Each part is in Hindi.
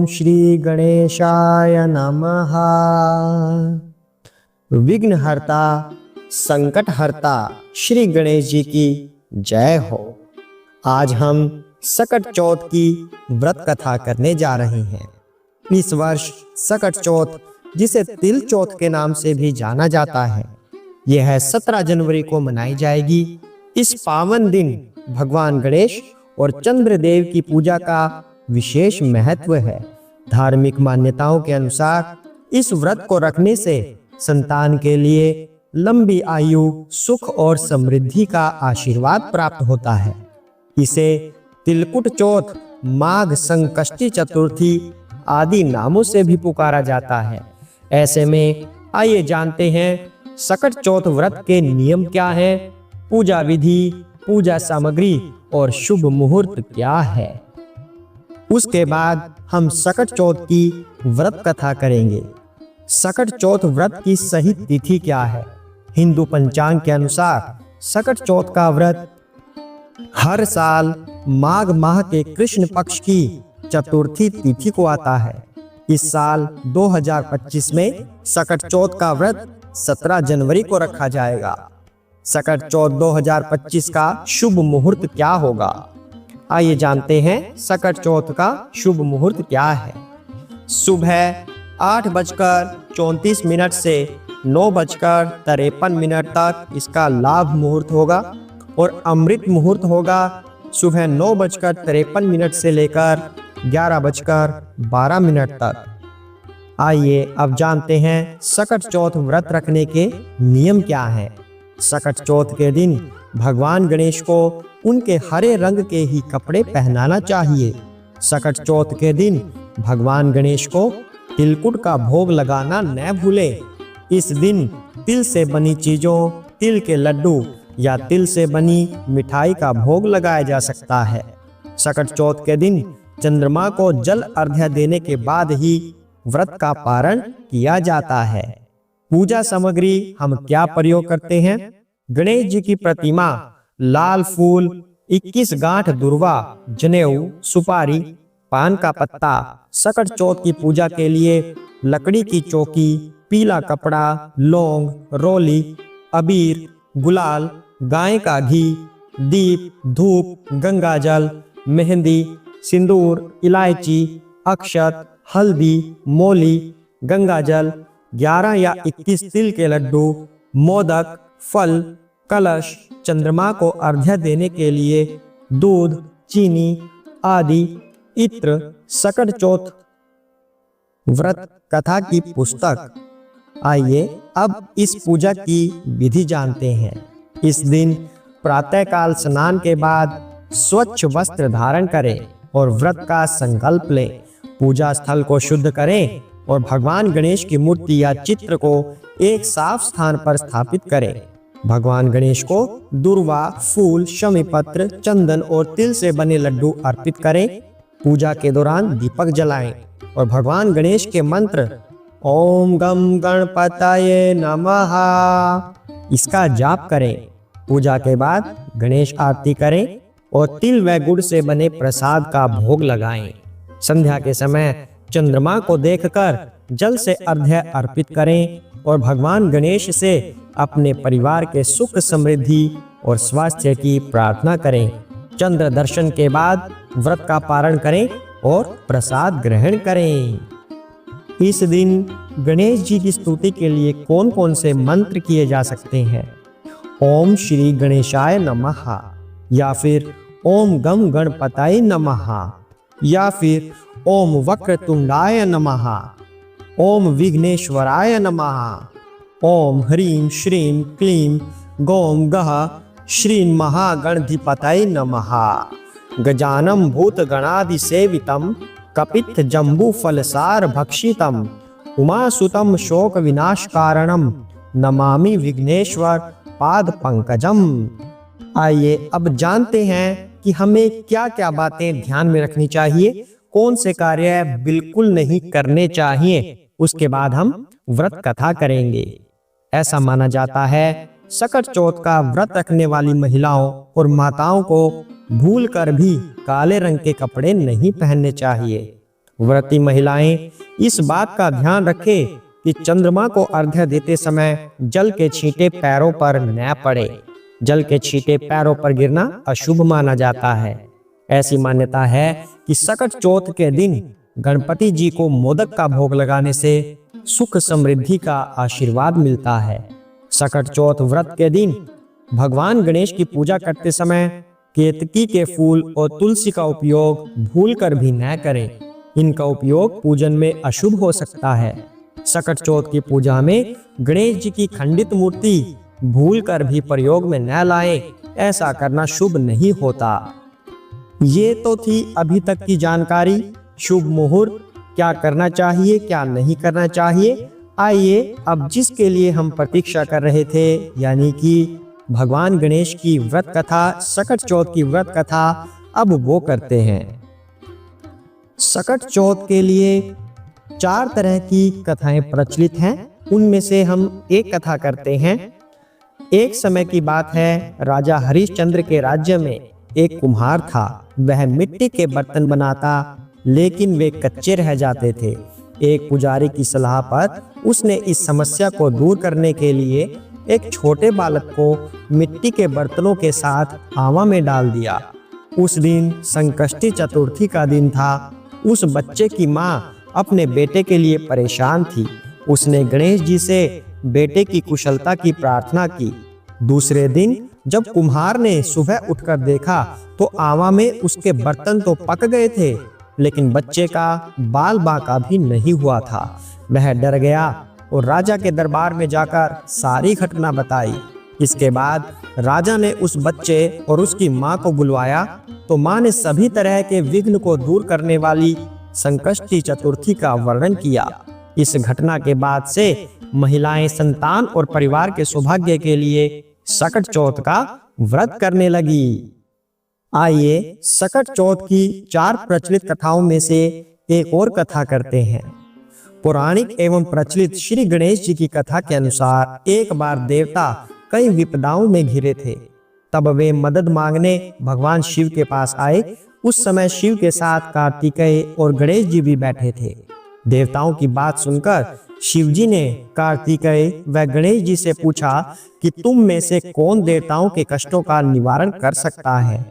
श्री गणेशाय नमः। विघ्नहर्ता संकटहर्ता श्री गणेश जी की जय हो। आज हम सकट चौथ की व्रत कथा करने जा रहे हैं। इस वर्ष सकट चौथ, जिसे तिल चौथ के नाम से भी जाना जाता है, यह 17 जनवरी को मनाई जाएगी। इस पावन दिन भगवान गणेश और चंद्रदेव की पूजा का विशेष महत्व है। धार्मिक मान्यताओं के अनुसार इस व्रत को रखने से संतान के लिए लंबी आयु, सुख और समृद्धि का आशीर्वाद प्राप्त होता है। इसे तिलकुट चौथ, माघ संकष्टी चतुर्थी आदि नामों से भी पुकारा जाता है। ऐसे में आइए जानते हैं सकट चौथ व्रत के नियम क्या हैं, पूजा विधि, पूजा सामग्री और शुभ मुहूर्त क्या है। उसके बाद हम सकट चौथ की व्रत कथा करेंगे। सकट चौथ व्रत की सही तिथि क्या है? हिंदू पंचांग के अनुसार सकट चौथ का व्रत हर साल माघ माह के कृष्ण पक्ष की चतुर्थी तिथि को आता है। इस साल 2025 में सकट चौथ का व्रत 17 जनवरी को रखा जाएगा। सकट चौथ 2025 का शुभ मुहूर्त क्या होगा? आइए जानते हैं सकट चौथ का शुभ मुहूर्त क्या है। सुबह 8:34 से 9:53 तक इसका लाभ मुहूर्त होगा और अमृत मुहूर्त होगा सुबह 9:53 से लेकर 11:12 तक। आइए अब जानते हैं सकट चौथ व्रत रखने के नियम क्या हैं। सकट चौथ के दिन भगवान गणेश को उनके हरे रंग के ही कपड़े पहनाना चाहिए। सकट चौथ के दिन भगवान गणेश को तिलकुट का भोग लगाना न भूलें। इस दिन तिल से बनी चीजों, तिल के लड्डू या तिल से बनी मिठाई का भोग लगाया जा सकता है। सकट चौथ के दिन चंद्रमा को जल अर्घ्य देने के बाद ही व्रत का पारण किया जाता है। पूजा सामग्री हम क्या प्रयोग करते हैं? गणेश जी की प्रतिमा, लाल फूल, 21 गांठ दुर्वा, जनेऊ, सुपारी, पान का पत्ता। सकट चौथ की पूजा के लिए लकड़ी की चौकी, पीला कपड़ा, लौंग, रोली, अबीर, गुलाल, गाय का घी, दीप, धूप, गंगाजल, मेहंदी, सिंदूर, इलायची, अक्षत, हल्दी, मोली, गंगाजल, 11 या 21 तिल के लड्डू, मोदक, फल, कलश, चंद्रमा को अर्घ्य देने के लिए दूध, चीनी आदि, इत्र। सकट चौथ व्रत कथा की पुस्तक। आइए अब इस पूजा की विधि जानते हैं। इस दिन प्रातःकाल स्नान के बाद स्वच्छ वस्त्र धारण करें और व्रत का संकल्प लें। पूजा स्थल को शुद्ध करें और भगवान गणेश की मूर्ति या चित्र को एक साफ स्थान पर स्थापित करें। भगवान गणेश को दुर्वा, फूल, शमी पत्र, चंदन और तिल से बने लड्डू अर्पित करें। पूजा के दौरान दीपक जलाएं और भगवान गणेश के मंत्र ओम गम गणपतये नमः इसका जाप करें। पूजा के बाद गणेश आरती करें और तिल व गुड़ से बने प्रसाद का भोग लगाएं। संध्या के समय चंद्रमा को देखकर जल से अर्घ्य अर्पित करें और भगवान गणेश से अपने परिवार के सुख, समृद्धि और स्वास्थ्य की प्रार्थना करें। चंद्र दर्शन के बाद व्रत का पारण करें और प्रसाद ग्रहण करें। इस दिन गणेश जी की स्तुति के लिए कौन कौन से मंत्र किए जा सकते हैं? ओम श्री गणेशाय नमः, या फिर ओम गम गणपताय नमः, या फिर ओम वक्रतुंडाय नमः, ओम विघ्नेश्वराय नमः, ओम ह्रीं श्रीं क्लीं गौं गः श्रीं महागणधिपतये नमः। गजानम भूतगणादिसेवितं कपित्थ जम्बूफलसार भक्षितम् उमासुतं शोक विनाशकारणं नमामि विघ्नेश्वर पाद पंकजम। आइए अब जानते हैं कि हमें क्या क्या बातें ध्यान में रखनी चाहिए, कौन से कार्य बिल्कुल नहीं करने चाहिए। उसके बाद हम व्रत कथा करेंगे। ऐसा माना जाता है सकट चौथ का व्रत रखने वाली महिलाओं और माताओं को भूलकर भी काले रंग के कपड़े नहीं पहनने चाहिए। व्रती महिलाएं इस बात का ध्यान रखें कि चंद्रमा को अर्घ्य देते समय जल के छींटे पैरों पर न पड़े। जल के छींटे पैरों पर गिरना अशुभ माना जाता है। ऐसी मान्यता है कि सकट चौथ के दिन गणपति जी को मोदक का भोग लगाने से सुख समृद्धि का आशीर्वाद मिलता है। सकट चौथ व्रत के दिन भगवान गणेश की पूजा करते समय केतकी के फूल और तुलसी का उपयोग भूलकर भी न करें। इनका उपयोग पूजन में अशुभ हो सकता है। सकट चौथ की पूजा में गणेश जी की खंडित मूर्ति भूलकर भी प्रयोग में न लाएं। ऐसा करना शुभ नहीं होता। ये तो थी अभी तक की जानकारी। शुभ मुहूर्त, क्या करना चाहिए क्या नहीं करना चाहिए। आइए अब जिसके लिए हम प्रतीक्षा कर रहे थे, यानी कि भगवान गणेश की व्रत कथा, सकट चौथ की व्रत कथा, अब वो करते हैं। सकट चौथ के लिए 4 तरह की कथाएं प्रचलित हैं। उनमें से हम एक कथा करते हैं। एक समय की बात है, राजा हरिश्चंद्र के राज्य में एक कुम्हार था। वह मिट्टी के बर्तन बनाता, लेकिन वे कच्चे रह जाते थे। एक पुजारी की सलाह पर उसने इस समस्या को दूर करने के लिए एक छोटे बालक को मिट्टी के बर्तनों के साथ आवा में डाल दिया। उस दिन संकष्टी चतुर्थी का दिन था। उस बच्चे की माँ अपने बेटे के लिए परेशान थी। उसने गणेश जी से बेटे की कुशलता की प्रार्थना की। दूसरे दिन जब कुम्हार ने सुबह उठकर देखा तो आवा में उसके बर्तन तो पक गए थे, लेकिन बच्चे का बाल बांका भी नहीं हुआ था। वह डर गया और राजा के दरबार में जाकर सारी घटना बताई। इसके बाद राजा ने उस बच्चे और उसकी माँ को बुलवाया तो माँ ने सभी तरह के विघ्न को दूर करने वाली संकष्टी चतुर्थी का वर्णन किया। इस घटना के बाद से महिलाएं संतान और परिवार के सौभाग्य के लिए सकट चौथ का व्रत करने लगी। आइए सकट चौथ की 4 प्रचलित कथाओं में से एक और कथा करते हैं। पौराणिक एवं प्रचलित श्री गणेश जी की कथा के अनुसार एक बार देवता कई विपदाओं में घिरे थे। तब वे मदद मांगने भगवान शिव के पास आए। उस समय शिव के साथ कार्तिकेय और गणेश जी भी बैठे थे। देवताओं की बात सुनकर शिव जी ने कार्तिकेय व गणेश जी से पूछा कि तुम में से कौन देवताओं के कष्टों का निवारण कर सकता है।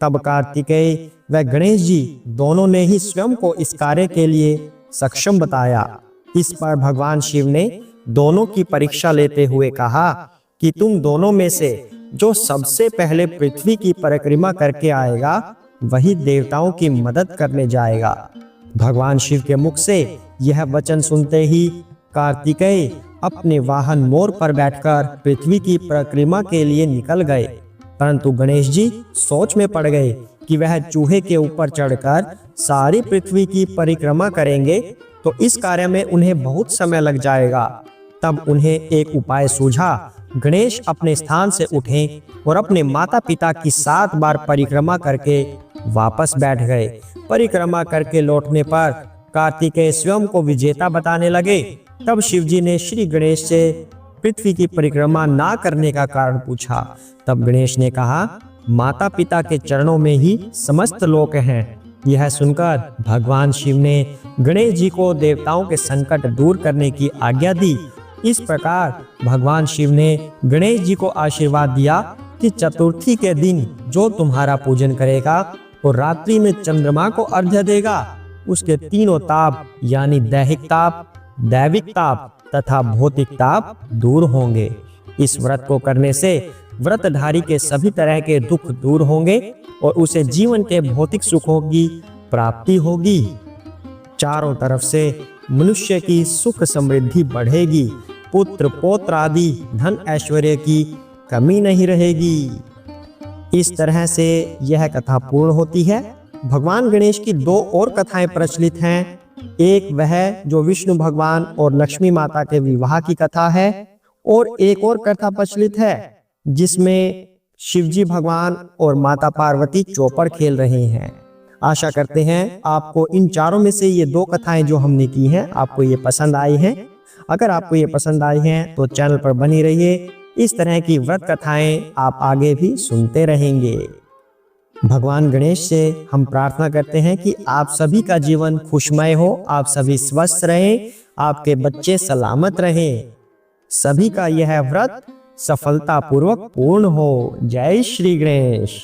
तब कार्तिकेय व गणेश जी दोनों ने ही स्वयं को इस कार्य के लिए सक्षम बताया। इस पर भगवान शिव ने दोनों की परीक्षा लेते हुए कहा कि तुम दोनों में से जो सबसे पहले पृथ्वी की परिक्रमा करके आएगा वही देवताओं की मदद करने जाएगा। भगवान शिव के मुख से यह वचन सुनते ही कार्तिकेय अपने वाहन मोर पर बैठकर पृथ्वी की परिक्रमा के लिए निकल गए। परंतु गणेश जी सोच में पड़ गए कि वह चूहे के ऊपर चढ़कर सारी पृथ्वी की परिक्रमा करेंगे तो इस कार्य में उन्हें बहुत समय लग जाएगा। तब उन्हें एक उपाय सूझा। गणेश अपने स्थान से उठे और अपने माता पिता की 7 बार परिक्रमा करके वापस बैठ गए। परिक्रमा करके लौटने पर कार्तिकेय स्वयं को विजेता बताने लगे। तब शिवजी ने श्री गणेश से पृथ्वी की परिक्रमा ना करने का कारण पूछा। तब गणेश ने कहा, माता पिता के चरणों में ही समस्त लोक हैं। यह सुनकर भगवान शिव ने गणेश जी को देवताओं के संकट दूर करने की आज्ञा दी। इस प्रकार भगवान शिव ने गणेश जी को आशीर्वाद दिया कि चतुर्थी के दिन जो तुम्हारा पूजन करेगा और रात्रि में चंद्रमा को अर्घ्य देगा, उसके तीनों ताप यानी दैहिक ताप, दैविक ताप तथा भौतिक ताप दूर होंगे। इस व्रत को करने से व्रतधारी के सभी तरह के दुख दूर होंगे और उसे जीवन के भौतिक सुखों की प्राप्ति होगी। चारों तरफ से मनुष्य की सुख समृद्धि बढ़ेगी। पुत्र पौत्र आदि धन ऐश्वर्य की कमी नहीं रहेगी। इस तरह से यह कथा पूर्ण होती है। भगवान गणेश की 2 और कथाएं प्रचलित हैं। एक वह जो विष्णु भगवान और लक्ष्मी माता के विवाह की कथा है, और एक और कथा प्रचलित है जिसमें शिवजी भगवान और माता पार्वती चौपड़ खेल रहे हैं। आशा करते हैं आपको इन चारों में से ये 2 कथाएं जो हमने की हैं आपको ये पसंद आई हैं। अगर आपको ये पसंद आई हैं तो चैनल पर बनी रहिए। इस तरह की व्रत कथाएं आप आगे भी सुनते रहेंगे। भगवान गणेश से हम प्रार्थना करते हैं कि आप सभी का जीवन खुशमय हो, आप सभी स्वस्थ रहें, आपके बच्चे सलामत रहें, सभी का यह व्रत सफलतापूर्वक पूर्ण हो। जय श्री गणेश।